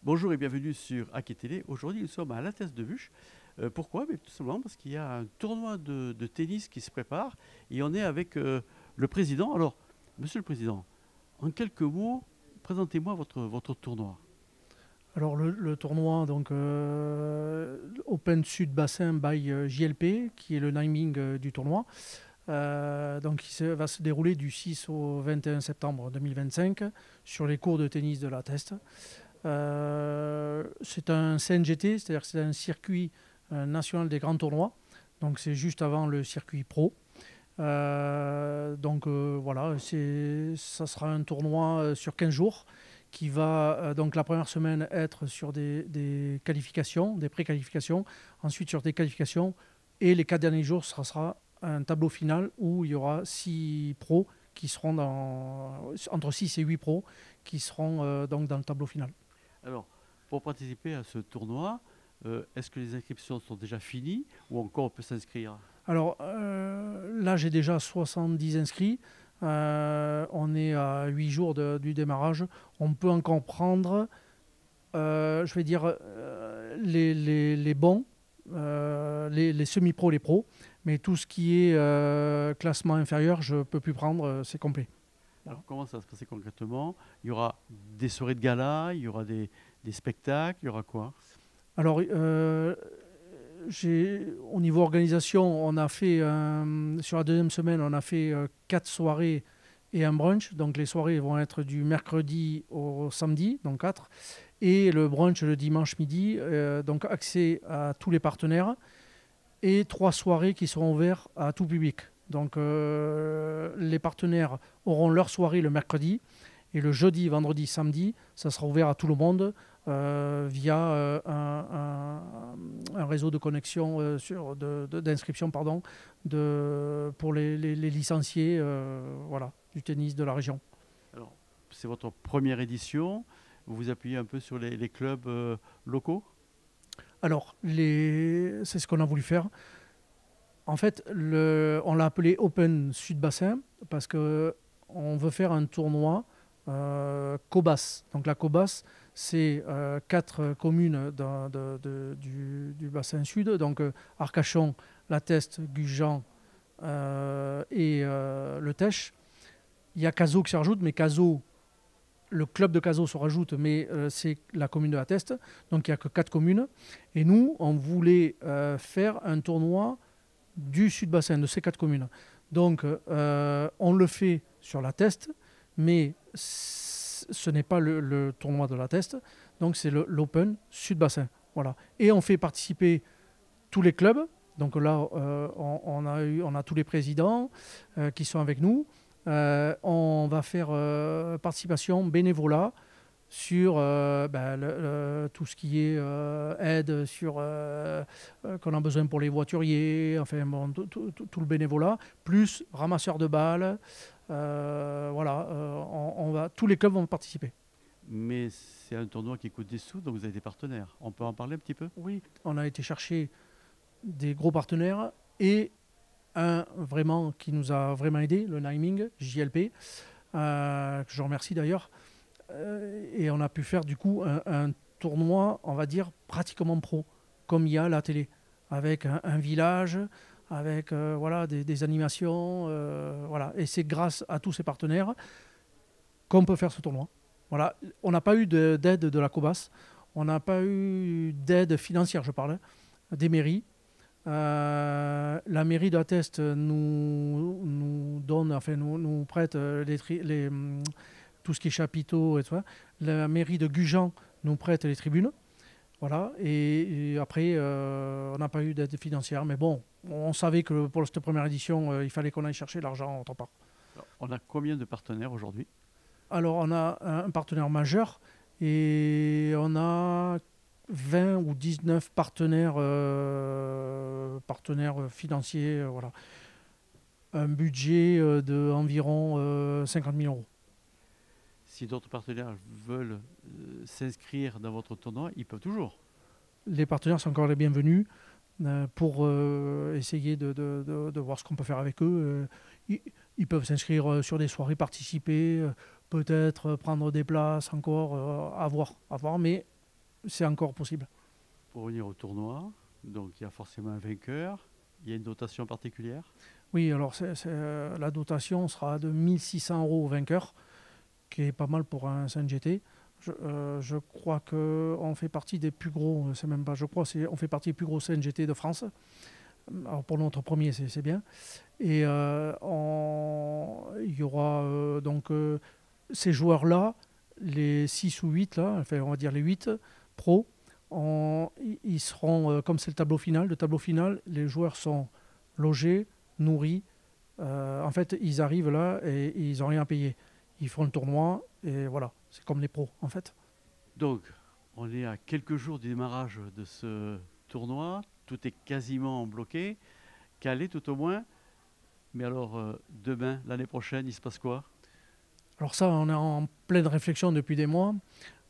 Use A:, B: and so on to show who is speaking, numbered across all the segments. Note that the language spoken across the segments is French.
A: Bonjour et bienvenue sur Hockey Télé. Aujourd'hui, nous sommes à La Teste de Buch. Pourquoi? Tout simplement parce qu'il y a un tournoi de tennis qui se prépare et on est avec le président. Alors, monsieur le président, en quelques mots, présentez-moi votre tournoi.
B: Alors le tournoi, donc Open Sud Bassin by JLP, qui est le naming du tournoi, donc va se dérouler du 6 au 21 septembre 2025 sur les cours de tennis de la Teste. C'est un CNGT, c'est-à-dire que c'est un circuit national des grands tournois, donc c'est juste avant le circuit pro. Voilà, ça sera un tournoi sur 15 jours qui va donc la première semaine être sur des qualifications, des pré-qualifications, ensuite sur des qualifications, et les 4 derniers jours, ce sera un tableau final où il y aura 6 pros qui seront entre 6 et 8 pros qui seront donc dans le tableau final.
A: Alors, pour participer à ce tournoi, est-ce que les inscriptions sont déjà finies ou encore on peut s'inscrire?
B: Alors là, j'ai déjà 70 inscrits. On est à 8 jours du démarrage. On peut encore prendre, je vais dire, les bons, les semi-pros, les pros. Mais tout ce qui est classement inférieur, je ne peux plus prendre, c'est complet. Voilà.
A: Alors, comment ça va se passer concrètement? Il y aura des soirées de gala, il y aura des spectacles, il y aura quoi?
B: Alors, au niveau organisation, on a fait, sur la deuxième semaine, on a fait 4 soirées et un brunch. Donc les soirées vont être du mercredi au samedi, donc 4. Et le brunch le dimanche midi, donc accès à tous les partenaires. Et 3 soirées qui seront ouvertes à tout public. Donc les partenaires auront leur soirée le mercredi. Et le jeudi, vendredi, samedi, ça sera ouvert à tout le monde via un réseau de connexion, d'inscription pour les licenciés voilà, du tennis de la région.
A: Alors, c'est votre première édition. Vous vous appuyez un peu sur les clubs locaux?
B: Alors, c'est ce qu'on a voulu faire. En fait, on l'a appelé Open Sud Bassin parce qu'on veut faire un tournoi Cobas. Donc la Cobas, c'est 4 communes du bassin sud, donc Arcachon, La Teste, Gujan et Le Tech. Il y a Cazaux qui se rajoute, mais Cazaux, le club de Cazaux se rajoute, mais c'est la commune de La Teste, donc il n'y a que 4 communes. Et nous, on voulait faire un tournoi du sud-bassin, de ces 4 communes. Donc on le fait sur La Teste, mais ce n'est pas le tournoi de La Teste, donc c'est l'Open Sud-Bassin. Voilà. Et on fait participer tous les clubs. Donc là, on a tous les présidents qui sont avec nous. On va faire participation bénévolat sur tout ce qui est aide qu'on a besoin pour les voituriers, enfin bon, tout le bénévolat, plus ramasseur de balles. Voilà, tous les clubs vont participer.
A: Mais c'est un tournoi qui coûte des sous, donc vous avez des partenaires. On peut en parler un petit peu?
B: Oui, on a été chercher des gros partenaires et un vraiment qui nous a vraiment aidé, le naming, JLP, que je remercie d'ailleurs. Et on a pu faire du coup un tournoi, on va dire, pratiquement pro, comme il y a à la télé, avec un village, avec voilà, des animations. Voilà. Et c'est grâce à tous ces partenaires qu'on peut faire ce tournoi. Voilà. On n'a pas eu d'aide de la COBAS, on n'a pas eu d'aide financière, je parle, des mairies. La mairie d'Atteste nous donne, enfin nous prête tout ce qui est chapiteaux et tout ça. La mairie de Gujan nous prête les tribunes. Voilà. Et après, on n'a pas eu d'aide financière. Mais bon, on savait que pour cette première édition, il fallait qu'on aille chercher l'argent autre part.
A: Alors, on a combien de partenaires aujourd'hui?
B: Alors, on a un partenaire majeur et on a 20 ou 19 partenaires, financiers. Voilà. Un budget d'environ 50 000 euros.
A: Si d'autres partenaires veulent s'inscrire dans votre tournoi, ils peuvent toujours.
B: Les partenaires sont encore les bienvenus pour essayer de voir ce qu'on peut faire avec eux. Ils peuvent s'inscrire sur des soirées, participer, peut-être prendre des places encore, à voir. Mais c'est encore possible.
A: Pour revenir au tournoi, donc il y a forcément un vainqueur. Il y a une dotation particulière.
B: Oui, alors la dotation sera de 1600 € au vainqueur, qui est pas mal pour un CNGT. Je crois qu'on fait partie des plus gros, c'est même pas, je crois, on fait partie des plus gros CNGT de France. Alors pour notre premier, c'est bien. Et il y aura ces joueurs-là, les 6 ou 8, là, enfin on va dire les 8 pros, ils seront, comme c'est le tableau final, les joueurs sont logés, nourris. En fait, ils arrivent là et ils n'ont rien payé. Ils font le tournoi et voilà, c'est comme les pros en fait.
A: Donc, on est à quelques jours du démarrage de ce tournoi. Tout est quasiment bloqué, calé tout au moins. Mais alors, demain, l'année prochaine, il se passe quoi?
B: Alors ça, on est en pleine réflexion depuis des mois.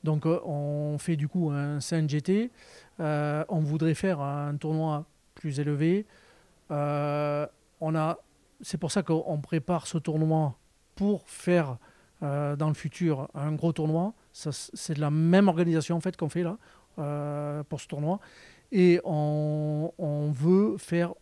B: Donc on fait du coup un CNGT. On voudrait faire un tournoi plus élevé. Euh, c'est pour ça qu'on prépare ce tournoi pour faire dans le futur un gros tournoi. C'est de la même organisation en fait qu'on fait là pour ce tournoi. Et on veut faire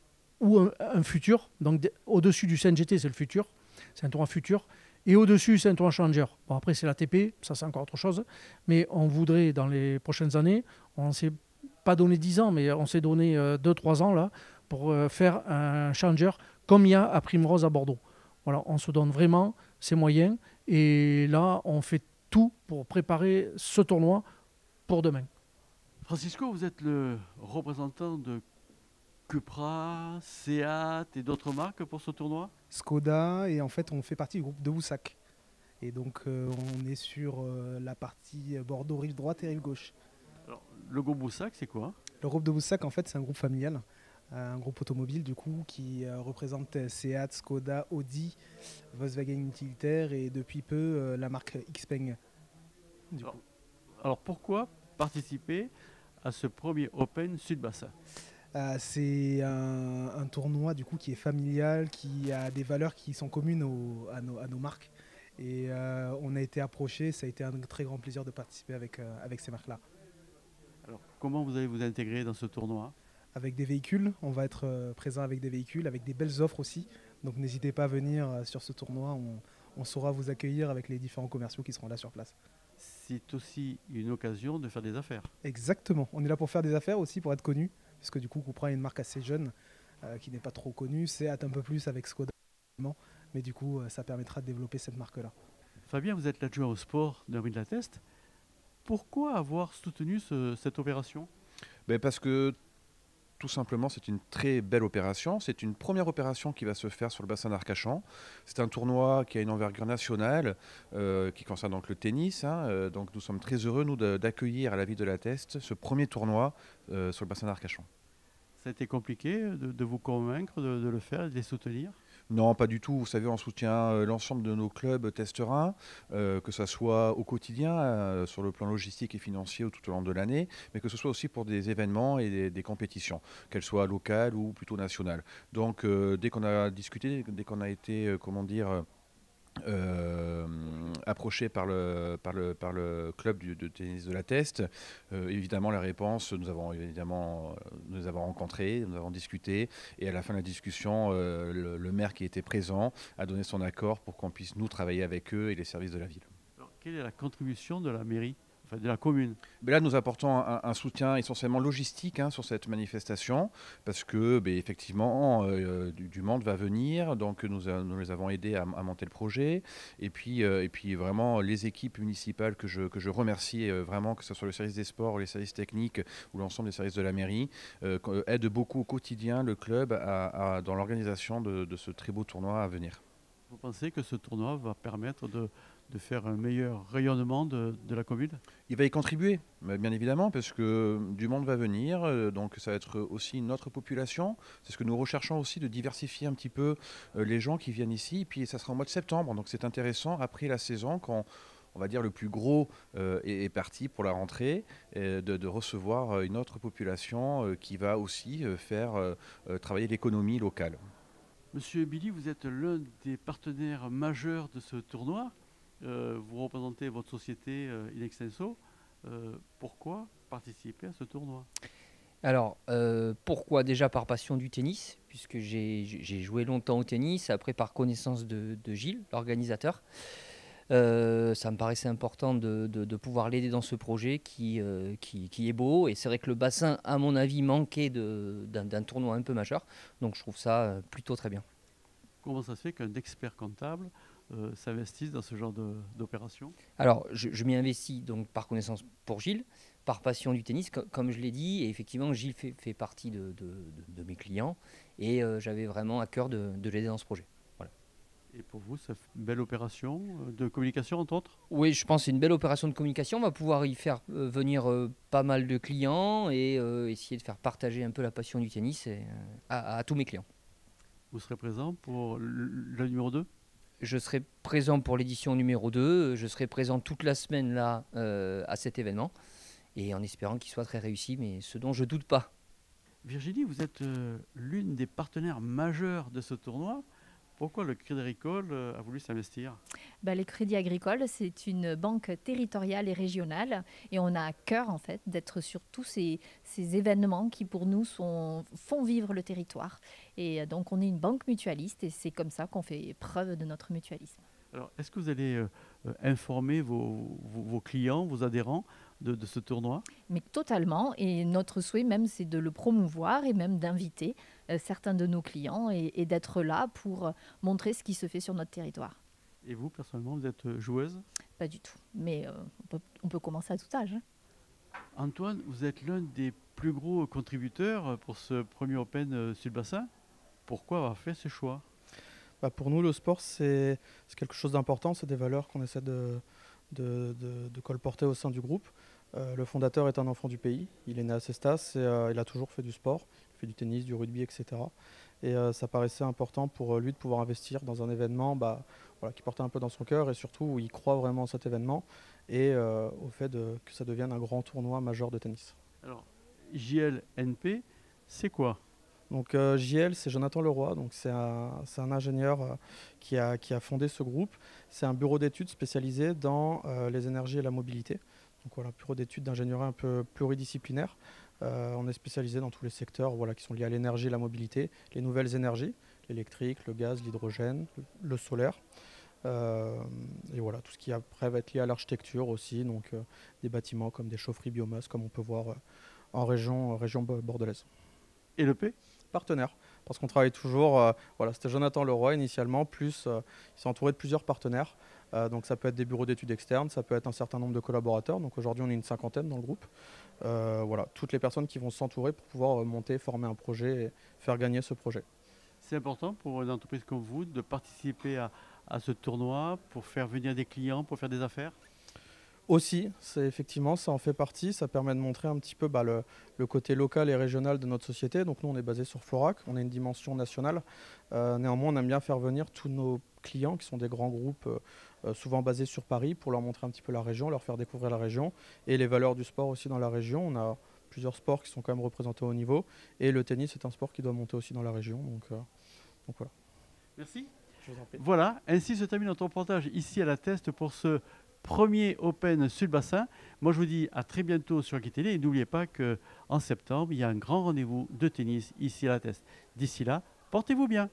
B: un futur. Donc au-dessus du CNGT, c'est le futur. C'est un tournoi futur. Et au-dessus, c'est un tournoi challenger. Bon, après, c'est l'ATP, ça c'est encore autre chose. Mais on voudrait, dans les prochaines années, on ne s'est pas donné 10 ans, mais on s'est donné 2-3 ans là, pour faire un challenger comme il y a à Primrose à Bordeaux. Voilà, on se donne vraiment ces moyens. Et là, on fait tout pour préparer ce tournoi pour demain.
A: Francisco, vous êtes le représentant de Cupra, Seat et d'autres marques pour ce tournoi?
C: Skoda, et en fait on fait partie du groupe de Boussac. Et donc on est sur la partie Bordeaux rive droite et rive gauche.
A: Alors, le groupe Boussac, c'est quoi?
C: Le groupe de Boussac en fait c'est un groupe familial, un groupe automobile du coup qui représente Seat, Skoda, Audi, Volkswagen Utilitaire et depuis peu la marque Xpeng.
A: Alors, pourquoi participer à ce premier Open Sud-Bassin?
C: C'est un tournoi du coup qui est familial, qui a des valeurs qui sont communes à nos marques. Et on a été approché, ça a été un très grand plaisir de participer avec ces marques-là.
A: Alors, comment vous allez vous intégrer dans ce tournoi?
C: Avec des véhicules, on va être présent avec des véhicules, avec des belles offres aussi. Donc n'hésitez pas à venir sur ce tournoi, on saura vous accueillir avec les différents commerciaux qui seront là sur place.
A: C'est aussi une occasion de faire des affaires.
C: Exactement, on est là pour faire des affaires aussi, pour être connu, puisque du coup Cupra est une marque assez jeune, qui n'est pas trop connue, Seat un peu plus avec Skoda, mais du coup ça permettra de développer cette marque-là.
A: Fabien, vous êtes l'adjoint au sport d'Henri de la Teste. Pourquoi avoir soutenu cette opération?
D: Parce que tout simplement, c'est une très belle opération. C'est une première opération qui va se faire sur le bassin d'Arcachon. C'est un tournoi qui a une envergure nationale, qui concerne donc le tennis. Donc nous sommes très heureux, nous, d'accueillir à la ville de la Teste ce premier tournoi sur le bassin d'Arcachon.
A: Ça a été compliqué de vous convaincre de le faire et de les soutenir?
D: Non, pas du tout. Vous savez, on soutient l'ensemble de nos clubs testerains, que ce soit au quotidien, sur le plan logistique et financier ou tout au long de l'année, mais que ce soit aussi pour des événements et des compétitions, qu'elles soient locales ou plutôt nationales. Donc, dès qu'on a discuté, dès qu'on a été, approché par le club de tennis de la Teste. Évidemment, la réponse, nous avons rencontré, nous avons discuté, et à la fin de la discussion, le maire qui était présent a donné son accord pour qu'on puisse nous travailler avec eux et les services de la ville.
A: Alors, quelle est la contribution de la mairie, enfin de la commune?
D: Mais là, nous apportons un soutien essentiellement logistique sur cette manifestation, parce que effectivement, du monde va venir, donc nous les avons aidés à monter le projet, et puis vraiment les équipes municipales que je remercie vraiment, que ce soit le service des sports, les services techniques ou l'ensemble des services de la mairie, aident beaucoup au quotidien le club dans l'organisation de ce très beau tournoi à venir.
A: Vous pensez que ce tournoi va permettre de faire un meilleur rayonnement de la commune?
D: Il va y contribuer, bien évidemment, parce que du monde va venir, donc ça va être aussi notre population. C'est ce que nous recherchons aussi, de diversifier un petit peu les gens qui viennent ici. Et puis ça sera au mois de septembre, donc c'est intéressant, après la saison, quand on va dire le plus gros est parti pour la rentrée, de recevoir une autre population qui va aussi faire travailler l'économie locale.
A: Monsieur Billy, vous êtes l'un des partenaires majeurs de ce tournoi. Vous représentez votre société In Extenso. Pourquoi participer à ce tournoi?
E: Alors, pourquoi? Déjà par passion du tennis, puisque j'ai joué longtemps au tennis, après par connaissance de Gilles, l'organisateur. Ça me paraissait important de pouvoir l'aider dans ce projet qui est beau. Et c'est vrai que le bassin, à mon avis, manquait d'un tournoi un peu majeur. Donc je trouve ça plutôt très bien.
A: Comment ça se fait qu'un expert comptable s'investisse dans ce genre d'opération?
E: Alors, je m'y investis donc par connaissance pour Gilles, par passion du tennis, comme je l'ai dit. Et effectivement, Gilles fait partie de mes clients. Et j'avais vraiment à cœur de l'aider dans ce projet.
A: Et pour vous, c'est une belle opération de communication, entre autres?
E: Oui, je pense que c'est une belle opération de communication. On va pouvoir y faire venir pas mal de clients et essayer de faire partager un peu la passion du tennis à tous mes clients.
A: Vous serez présent pour le numéro 2?
E: Je serai présent pour l'édition numéro 2. Je serai présent toute la semaine là à cet événement et en espérant qu'il soit très réussi, mais ce dont je doute pas.
A: Virginie, vous êtes l'une des partenaires majeurs de ce tournoi. Pourquoi le Crédit Agricole a voulu s'investir?
F: Les Crédits Agricoles, c'est une banque territoriale et régionale et on a à cœur en fait d'être sur tous ces événements qui pour nous font vivre le territoire. Et donc on est une banque mutualiste et c'est comme ça qu'on fait preuve de notre mutualisme.
A: Alors, est-ce que vous allez informer vos clients, vos adhérents de ce tournoi?
F: Mais totalement, et notre souhait même c'est de le promouvoir et même d'inviter certains de nos clients et d'être là pour montrer ce qui se fait sur notre territoire.
A: Et vous, personnellement, vous êtes joueuse?
F: Pas du tout, mais on peut commencer à tout âge.
A: Antoine, vous êtes l'un des plus gros contributeurs pour ce premier Open Sud-Bassin. Pourquoi avoir fait ce choix?
C: Pour nous, le sport, c'est quelque chose d'important. C'est des valeurs qu'on essaie de colporter au sein du groupe. Le fondateur est un enfant du pays. Il est né à Cestas et il a toujours fait du sport. Il fait du tennis, du rugby, etc. Et ça paraissait important pour lui de pouvoir investir dans un événement qui portait un peu dans son cœur et surtout où il croit vraiment à cet événement et au fait que ça devienne un grand tournoi majeur de tennis.
A: Alors, JLNP, c'est quoi?
C: Donc JL, c'est Jonathan Leroy, donc c'est un ingénieur qui a fondé ce groupe. C'est un bureau d'études spécialisé dans les énergies et la mobilité. Donc voilà, bureau d'études d'ingénierie un peu pluridisciplinaire. On est spécialisé dans tous les secteurs qui sont liés à l'énergie et la mobilité, les nouvelles énergies, l'électrique, le gaz, l'hydrogène, le solaire. Et voilà, tout ce qui après va être lié à l'architecture aussi, donc des bâtiments comme des chaufferies biomasse, comme on peut voir en région bordelaise.
A: Et le P?
C: Partenaires, parce qu'on travaille toujours, c'était Jonathan Leroy initialement, plus il s'est entouré de plusieurs partenaires, donc ça peut être des bureaux d'études externes, ça peut être un certain nombre de collaborateurs, donc aujourd'hui on est une cinquantaine dans le groupe, toutes les personnes qui vont s'entourer pour pouvoir monter, former un projet et faire gagner ce projet.
A: C'est important pour une entreprise comme vous de participer à ce tournoi pour faire venir des clients, pour faire des affaires?
C: Aussi, effectivement, ça en fait partie. Ça permet de montrer un petit peu le côté local et régional de notre société. Donc nous, on est basé sur Florac, on a une dimension nationale. Néanmoins, on aime bien faire venir tous nos clients qui sont des grands groupes, souvent basés sur Paris, pour leur montrer un petit peu la région, leur faire découvrir la région et les valeurs du sport aussi dans la région. On a plusieurs sports qui sont quand même représentés au niveau et le tennis est un sport qui doit monter aussi dans la région. Donc voilà.
A: Merci.
C: Je vous en prie.
A: Voilà, ainsi se termine notre reportage ici à la Teste pour ce premier Open Sud-Bassin. Moi, je vous dis à très bientôt sur Guy Télé et n'oubliez pas qu'en septembre, il y a un grand rendez-vous de tennis ici à la Teste. D'ici là, portez-vous bien.